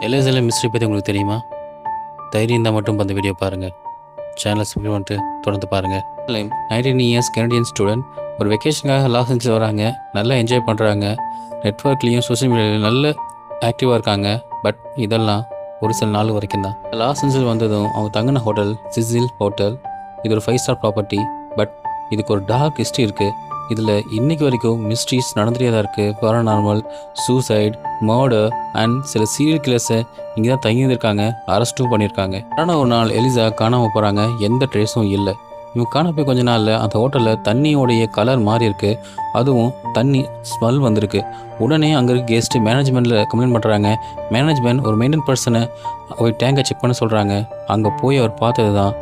எல்ஐசியில் mystery பற்றி உங்களுக்கு தெரியுமா? தைரியம் இருந்தால் மட்டும் அந்த வீடியோ பாருங்கள். சேனலை சப்ஸ்கிரைப் பண்ணிட்டு தொடர்ந்து பாருங்கள். 19 இயர்ஸ் கெனடியன் ஸ்டூடெண்ட் ஒரு வெக்கேஷனுக்காக லாஸ் ஏஞ்சல்ஸ் வராங்க. நல்லா என்ஜாய் பண்ணுறாங்க. நெட்ஒர்க்லேயும் சோஷியல் மீடியாவிலையும் நல்ல ஆக்டிவாக இருக்காங்க. பட் இதெல்லாம் ஒரு சில நாள் வரைக்கும் தான். லாஸ் ஏஞ்சல்ஸ் வந்ததும் அவங்க தங்கின ஹோட்டல் சிசில் ஹோட்டல். இது ஒரு 5 ஸ்டார் ப்ராப்பர்ட்டி. பட் இதுக்கு ஒரு டார்க் ஹிஸ்ட்ரி இருக்குது. இதில் இன்றைக்கி வரைக்கும் மிஸ்ட்ரீஸ் நடந்துகிட்டே தான் இருக்குது. பாராநார்மல், சூசைட், மர்டர் அண்ட் சில சீரியல் கில்லர்ஸை இங்கே தான் தங்கியிருக்காங்க. அரெஸ்ட்டும் பண்ணியிருக்காங்க. ஆனால் ஒரு நாள் எலிசா காணாமல் போகிறாங்க. எந்த ட்ரேஸும் இல்லை. இவங்க காண போய் கொஞ்ச நாளில் அந்த ஹோட்டலில் தண்ணியோடைய கலர் மாறி இருக்குது. அதுவும் தண்ணி ஸ்மெல் வந்திருக்கு. உடனே அங்கே இருக்க கெஸ்ட்டு மேனேஜ்மெண்ட்டில் கம்ப்ளைண்ட் பண்ணுறாங்க. மேனேஜ்மெண்ட் ஒரு மெயின்டைன் பர்சனை ஒரு டேங்கை செக் பண்ண சொல்கிறாங்க. அங்கே போய் அவர் பார்த்தது தான்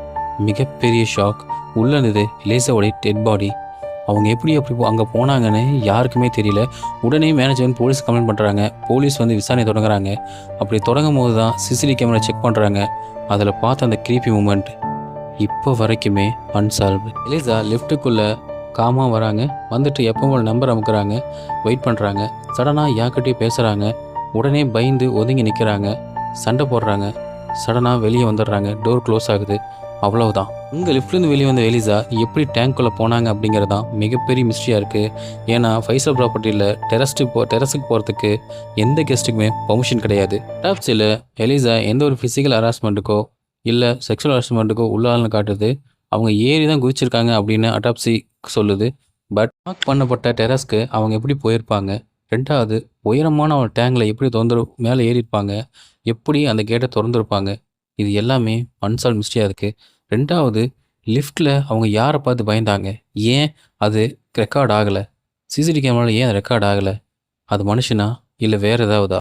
மிகப்பெரிய ஷாக். உள்ளே இருந்தது எலிசாவோடைய டெட் பாடி. அவங்க எப்படி அங்கே போனாங்கன்னு யாருக்குமே தெரியல. உடனே மேனேஜ்மெண்ட் போலீஸ் கம்ப்ளைண்ட் பண்ணுறாங்க. போலீஸ் வந்து விசாரணை தொடங்குறாங்க. அப்படி தொடங்கும் போது தான் சிசிடிவி கேமரா செக் பண்ணுறாங்க. அதில் பார்த்த அந்த க்ரீப்பி மூமெண்ட் இப்போ வரைக்குமே அன்சால்வ்டு. எலிசா லிஃப்ட்டுக்குள்ளே காமாக வராங்க. வந்துட்டு எப்பவும் நம்பர் அமுக்குறாங்க. வெயிட் பண்ணுறாங்க. சடனாக யார்கிட்டையும் பேசுகிறாங்க. உடனே பயந்து ஒதுங்கி நிற்கிறாங்க. சண்டை போடுறாங்க. சடனாக வெளியே வந்துடுறாங்க. டோர் க்ளோஸ் ஆகுது. அவ்வளவுதான். இங்கே லிஃப்ட்லேருந்து வெளியே வந்த எலிசா எப்படி டேங்க்குள்ளே போனாங்க அப்படிங்கிறதான் மிகப்பெரிய மிஸ்ட்ரியாக இருக்குது. ஏன்னா 5 ஸ்டார் ப்ராப்பர்ட்டியில் டெரஸுக்கு போகிறதுக்கு எந்த கெஸ்ட்டுக்குமே பர்மிஷன் கிடையாது. டாப்ஸில் எலிசா எந்த ஒரு ஃபிசிக்கல் ஹராஸ்மெண்ட்டுக்கோ இல்லை செக்ஷுவல் ஹராஸ்மெண்ட்டுக்கோ உள்ளால்னு காட்டுது. அவங்க ஏறி தான் குதிச்சிருக்காங்க அப்படின்னு அட்டாப்சி சொல்லுது. பட் லாக் பண்ணப்பட்ட டெரஸ்க்கு அவங்க எப்படி போயிருப்பாங்க? ரெண்டாவது, உயரமான ஒரு டேங்கில் எப்படி மேலே ஏறியிருப்பாங்க? எப்படி அந்த கேட்டை திறந்துருப்பாங்க? இது எல்லாமே அன்சால்வ் மிஸ்ட்ரியாக இருக்குது. ரெண்டாவது, லிஃப்ட்டில் அவங்க யாரை பார்த்து பயந்தாங்க? ஏன் அது ரெக்கார்ட் ஆகலை? சிசிடிவி கேமராவில் ஏன் ரெக்கார்ட் ஆகலை? அது மனுஷனா இல்லை வேறு ஏதாவதா?